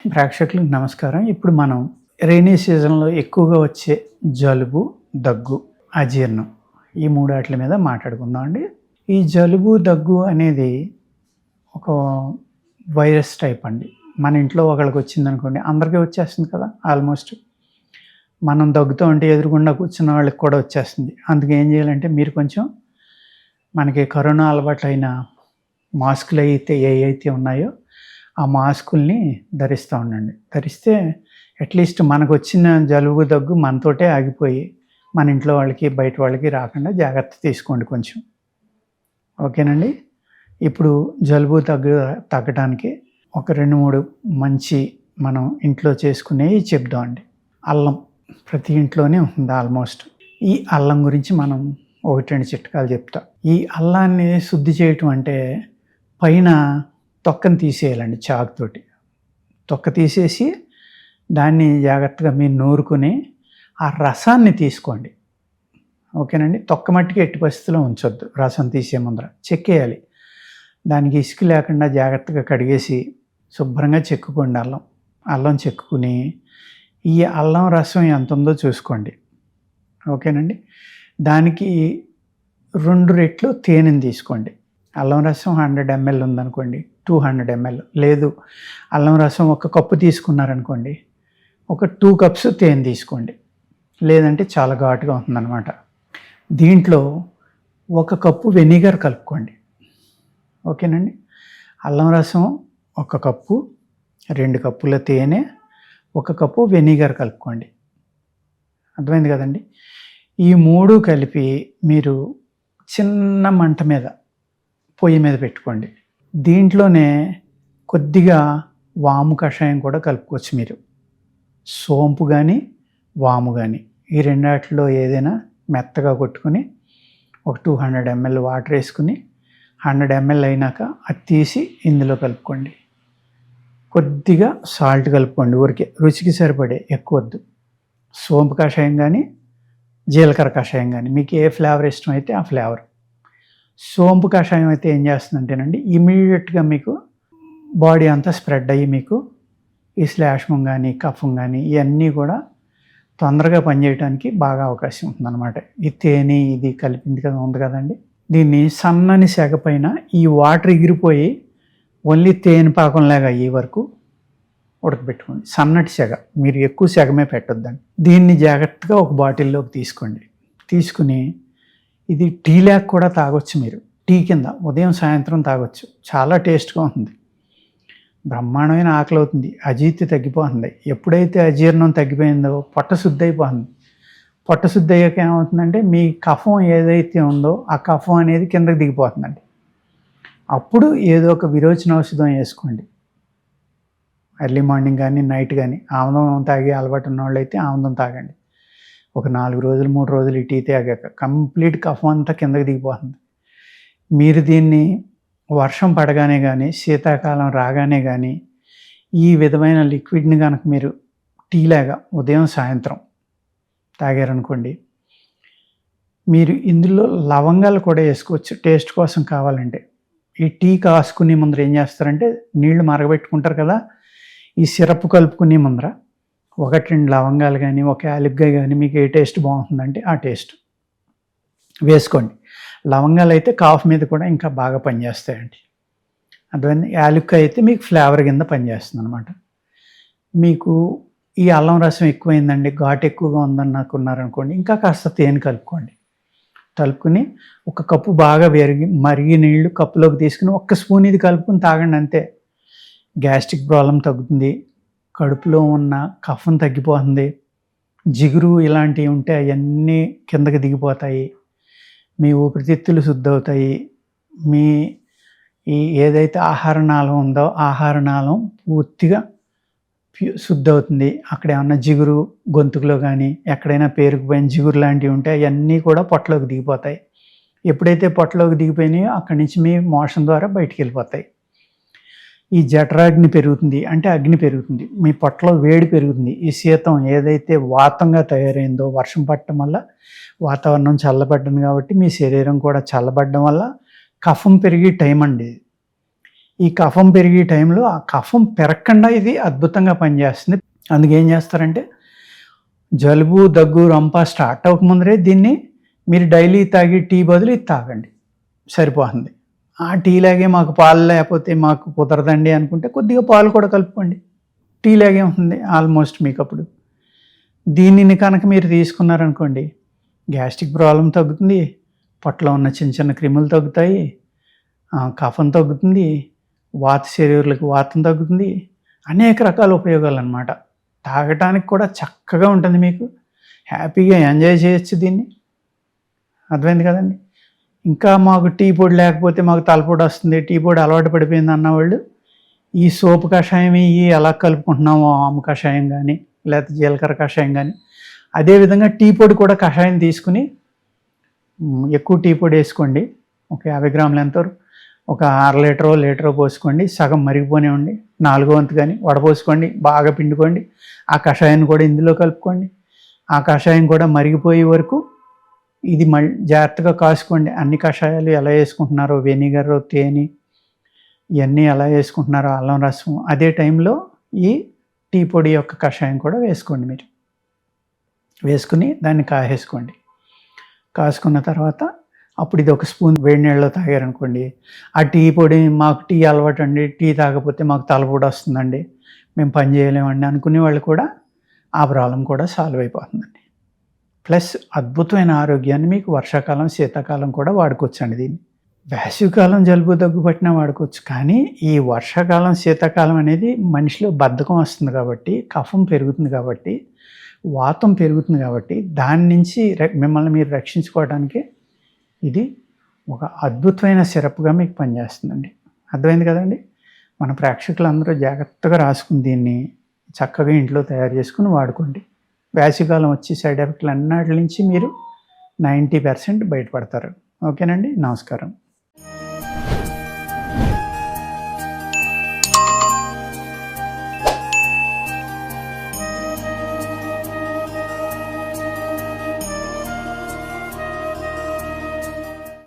ప్రేక్షకులకు నమస్కారం. ఇప్పుడు మనం రెయినీ సీజన్‌లో ఎక్కువగా వచ్చే జలుబు, దగ్గు, అజీర్ణం ఈ మూడాట్ల మీద మాట్లాడుకుందాం అండి. ఈ జలుబు, దగ్గు అనేది ఒక వైరస్ టైప్ అండి. మన ఇంట్లో ఒకళ్ళకి వచ్చిందనుకోండి, అందరికీ వచ్చేస్తుంది కదా ఆల్మోస్ట్. మనం దగ్గుతూ ఉంటే ఎదురుగుండా కూర్చున్న వాళ్ళకి కూడా వచ్చేస్తుంది. అందుకే ఏం చేయాలంటే మీరు కొంచెం మనకి కరోనా అలవాటైన మాస్కులు ఏవైతే ఉన్నాయో ఆ మాస్కుల్ని ధరిస్తూ ఉండండి. ధరిస్తే అట్లీస్ట్ మనకొచ్చిన జలుబు, దగ్గు మనతోటే ఆగిపోయి మన ఇంట్లో వాళ్ళకి, బయట వాళ్ళకి రాకుండా జాగ్రత్త తీసుకోండి కొంచెం. ఓకేనండి. ఇప్పుడు జలుబు, దగ్గు తగ్గడానికి ఒక 2, 3 మంచి మనం ఇంట్లో చేసుకునేవి చెప్దామండి. అల్లం ప్రతి ఇంట్లోనే ఉంటుంది ఆల్మోస్ట్. ఈ అల్లం గురించి మనం 1, 2 చిట్కాలు చెప్తా. ఈ అల్లాన్ని శుద్ధి చేయటం అంటే పైన తొక్కని తీసేయాలండి చాకుతోటి. తొక్క తీసేసి దాన్ని జాగ్రత్తగా మీరు నూరుకొని ఆ రసాన్ని తీసుకోండి. ఓకేనండి. తొక్క మట్టికి ఎట్టి పరిస్థితిలో ఉంచొద్దు. రసం తీసే ముందర చెక్కేయాలి. దానికి ఇసుక లేకుండా జాగ్రత్తగా కడిగేసి శుభ్రంగా చెక్కుకోండి అల్లం. అల్లం చెక్కుకుని ఈ అల్లం రసం ఎంత ఉందో చూసుకోండి. ఓకేనండి. దానికి 2 రెట్లు తేనెని తీసుకోండి. అల్లం రసం 100 ml ఉందనుకోండి, 200 ml. లేదు అల్లం రసం ఒక కప్పు తీసుకున్నారనుకోండి, ఒక 2 కప్స్ తేనె తీసుకోండి. లేదంటే చాలా ఘాటుగా ఉంటుందన్నమాట. దీంట్లో 1 కప్పు వెనిగర్ కలుపుకోండి. ఓకేనండి. అల్లం రసం 1 కప్పు, 2 కప్పుల తేనె, 1 కప్పు వెనిగర్ కలుపుకోండి. అర్థమైంది కదండి. ఈ 3 కలిపి మీరు చిన్న మంట మీద పొయ్యి మీద పెట్టుకోండి. దీంట్లోనే కొద్దిగా వాము కషాయం కూడా కలుపుకోవచ్చు మీరు. సోంపు కానీ, వాము కానీ ఈ రెండాటిలో ఏదైనా మెత్తగా కొట్టుకుని ఒక 200 ml వాటర్ వేసుకుని 100 ml అయినాక అది తీసి ఇందులో కలుపుకోండి. కొద్దిగా సాల్ట్ కలుపుకోండి. ఊరికే రుచికి సరిపడే, ఎక్కువ వద్దు. సోంపు కషాయం కానీ, జీలకర్ర కషాయం కానీ మీకు ఏ ఫ్లేవర్ ఇష్టమైతే ఆ ఫ్లేవర్. సోంపు కషాయం అయితే ఏం చేస్తుందంటేనండి ఇమీడియట్గా మీకు బాడీ అంతా స్ప్రెడ్ అయ్యి మీకు ఈ శ్లేష్మం కానీ, కఫం కానీ ఇవన్నీ కూడా తొందరగా పనిచేయడానికి బాగా అవకాశం ఉంటుందన్నమాట. ఈ తేనె ఇది కలిపింది కదా ఉంది కదండి, దీన్ని సన్నని సెగ పైన ఈ వాటర్ ఎగిరిపోయి ఓన్లీ తేనె పాకంలాగా అయ్యే వరకు ఉడకబెట్టుకోండి. సన్నటి సెగ, మీరు ఎక్కువ సెగమే పెట్టొద్దండి. దీన్ని జాగ్రత్తగా ఒక బాటిల్లోకి తీసుకోండి. తీసుకుని ఇది టీ లాగా కూడా తాగొచ్చు మీరు. టీ కింద ఉదయం సాయంత్రం తాగొచ్చు. చాలా టేస్ట్గా ఉంటుంది. బ్రహ్మాండమైన ఆకలి అవుతుంది. అజీర్తి తగ్గిపోతుంది. ఎప్పుడైతే అజీర్ణం తగ్గిపోయిందో పొట్ట శుద్ధి అయిపోతుంది. పొట్ట శుద్ధి అయ్యాక ఏమవుతుందంటే మీ కఫం ఏదైతే ఉందో ఆ కఫం అనేది కిందకి దిగిపోతుందండి. అప్పుడు ఏదో ఒక విరోచన ఔషధం వేసుకోండి. ఎర్లీ మార్నింగ్ కానీ, నైట్ కానీ. ఆముదం తాగే అలవాటు ఉన్న వాళ్ళు అయితే ఆముదం తాగండి. ఒక 4 రోజులు, 3 రోజులు ఈ టీ తాగాక కంప్లీట్ కఫం అంతా కిందకి దిగిపోతుంది. మీరు దీన్ని వర్షం పడగానే కానీ, శీతాకాలం రాగానే కానీ ఈ విధమైన లిక్విడ్ని కనుక మీరు టీలాగా ఉదయం సాయంత్రం తాగారనుకోండి, మీరు ఇందులో లవంగాలు కూడా వేసుకోవచ్చు టేస్ట్ కోసం కావాలంటే. ఈ టీ కాసుకునే ముందర ఏం చేస్తారంటే నీళ్లు మరగబెట్టుకుంటారు కదా, ఈ సిరప్ కలుపుకునే ముందర 1, 2 లవంగాలు కానీ, 1 యాలక్కాయ కానీ మీకు ఏ టేస్ట్ బాగుంటుందంటే ఆ టేస్ట్ వేసుకోండి. లవంగాలు అయితే కాఫ్ మీద కూడా ఇంకా బాగా పనిచేస్తాయండి. అర్థమైంది. యాలక్కాయ అయితే మీకు ఫ్లేవర్ కింద పనిచేస్తుంది అనమాట. మీకు ఈ అల్లం రసం ఎక్కువైందండి, ఘాటు ఎక్కువగా ఉందని నాకున్నారనుకోండి, ఇంకా కాస్త తేనె కలుపుకోండి. కలుపుకుని 1 కప్పు బాగా మరిగి నీళ్లు కప్పులోకి తీసుకుని 1 స్పూన్ ఇది కలుపుకుని తాగండి అంతే. గ్యాస్ట్రిక్ ప్రాబ్లం తగ్గుతుంది. కడుపులో ఉన్న కఫం తగ్గిపోతుంది. జిగురు ఇలాంటివి ఉంటే అవన్నీ కిందకి దిగిపోతాయి. మీ ఊపిరితిత్తులు శుద్ధవుతాయి. మీ ఈ ఏదైతే ఆహార నాళం ఉందో ఆహార నాళం పూర్తిగా శుద్ధవుతుంది. అక్కడ ఏమన్నా జిగురు గొంతుకులో కానీ ఎక్కడైనా పేరుకుపోయిన జిగురు లాంటివి ఉంటే అవన్నీ కూడా పొట్టలోకి దిగిపోతాయి. ఎప్పుడైతే పొట్టలోకి దిగిపోయినాయో అక్కడి నుంచి మీ మోషన్ ద్వారా బయటికి వెళ్ళిపోతాయి. ఈ జఠరాగ్ని పెరుగుతుంది, అంటే అగ్ని పెరుగుతుంది. మీ పొట్టలో వేడి పెరుగుతుంది. ఈ శీతం ఏదైతే వాతంగా తయారైందో వర్షం పడటం వల్ల వాతావరణం చల్లబడ్డది కాబట్టి మీ శరీరం కూడా చల్లబడడం వల్ల కఫం పెరిగి టైం అండి. ఈ కఫం పెరిగే టైంలో ఆ కఫం పెరగకుండా ఇది అద్భుతంగా పనిచేస్తుంది. అందుకేం చేస్తారంటే జలుబు, దగ్గు, రంప స్టార్ట్ అవ్వకముందరే దీన్ని మీరు డైలీ తాగి టీ బదులు ఇది తాగండి, సరిపోతుంది. ఆ టీ లాగే మాకు పాలు లేకపోతే మాకు కుదరదండి అనుకుంటే కొద్దిగా పాలు కూడా కలుపుకోండి, టీ లాగే ఉంటుంది ఆల్మోస్ట్ మీకు. అప్పుడు దీనిని కనుక మీరు తీసుకున్నారనుకోండి, గ్యాస్ట్రిక్ ప్రాబ్లం తగ్గుతుంది, పొట్టలో ఉన్న చిన్న చిన్న క్రిములు తగ్గుతాయి, కఫం తగ్గుతుంది, వాత శరీరాలకు వాతం తగ్గుతుంది, అనేక రకాల ఉపయోగాలు అన్నమాట. తాగటానికి కూడా చక్కగా ఉంటుంది, మీకు హ్యాపీగా ఎంజాయ్ చేయొచ్చు దీన్ని. అర్థమైంది కదండి. ఇంకా మాకు టీ పొడి లేకపోతే మాకు తలపోటు వస్తుంది, టీ పొడి అలవాటు పడిపోయింది అన్నవాళ్ళు ఈ సోపు కషాయం ఇవి ఎలా కలుపుకుంటున్నామో, ఆము కషాయం కానీ లేకపోతే జీలకర్ర కషాయం కానీ, అదేవిధంగా టీ పొడి కూడా కషాయం తీసుకుని ఎక్కువ టీ పొడి వేసుకోండి. ఒక 50 గ్రాములు ఎంతో, ఒక అర లీటరో పోసుకోండి, సగం మరిగిపోనివ్వండి, 4వ వంతు కానీ వడపోసుకోండి, బాగా పిండుకోండి. ఆ కషాయాన్ని కూడా ఇందులో కలుపుకోండి. ఆ కషాయం కూడా మరిగిపోయే వరకు ఇది జాగ్రత్తగా కాసుకోండి. అన్ని కషాయాలు ఎలా వేసుకుంటున్నారో, వెనిగర్, తేనె ఇవన్నీ ఎలా వేసుకుంటున్నారో, అల్లం రసం, అదే టైంలో ఈ టీ పొడి యొక్క కషాయం కూడా వేసుకోండి. మీరు వేసుకుని దాన్ని కాసేసుకోండి. కాసుకున్న తర్వాత అప్పుడు ఇది ఒక స్పూన్ వేడి నీళ్ళలో తాగారనుకోండి, ఆ టీ పొడి మాకు టీ అలవాటు అండి, టీ తాగకపోతే మాకు తలపోటు వస్తుందండి, మేము పని చేయలేమండి అనుకునే వాళ్ళు కూడా ఆ ప్రాబ్లం కూడా సాల్వ్ అయిపోతుందండి. ప్లస్ అద్భుతమైన ఆరోగ్యాన్ని మీకు వర్షాకాలం, శీతాకాలం కూడా వాడుకోవచ్చండి. దీన్ని వేసవికాలం జలుబు, దగ్గు పట్టినా వాడుకోవచ్చు. కానీ ఈ వర్షాకాలం, శీతాకాలం అనేది మనిషిలో బద్ధకం వస్తుంది కాబట్టి, కఫం పెరుగుతుంది కాబట్టి, వాతం పెరుగుతుంది కాబట్టి, దాని నుంచి మిమ్మల్ని మీరు రక్షించుకోవడానికి ఇది ఒక అద్భుతమైన సిరప్గా మీకు పనిచేస్తుందండి. అర్థమైంది కదండి. మన ప్రేక్షకులందరూ జాగ్రత్తగా రాసుకుని దీన్ని చక్కగా ఇంట్లో తయారు చేసుకుని వాడుకోండి. వేసవికాలం వచ్చి సైడ్ ఎఫెక్ట్లు అన్నిటి నుంచి మీరు 90% బయటపడతారు. ఓకేనండి. నమస్కారం.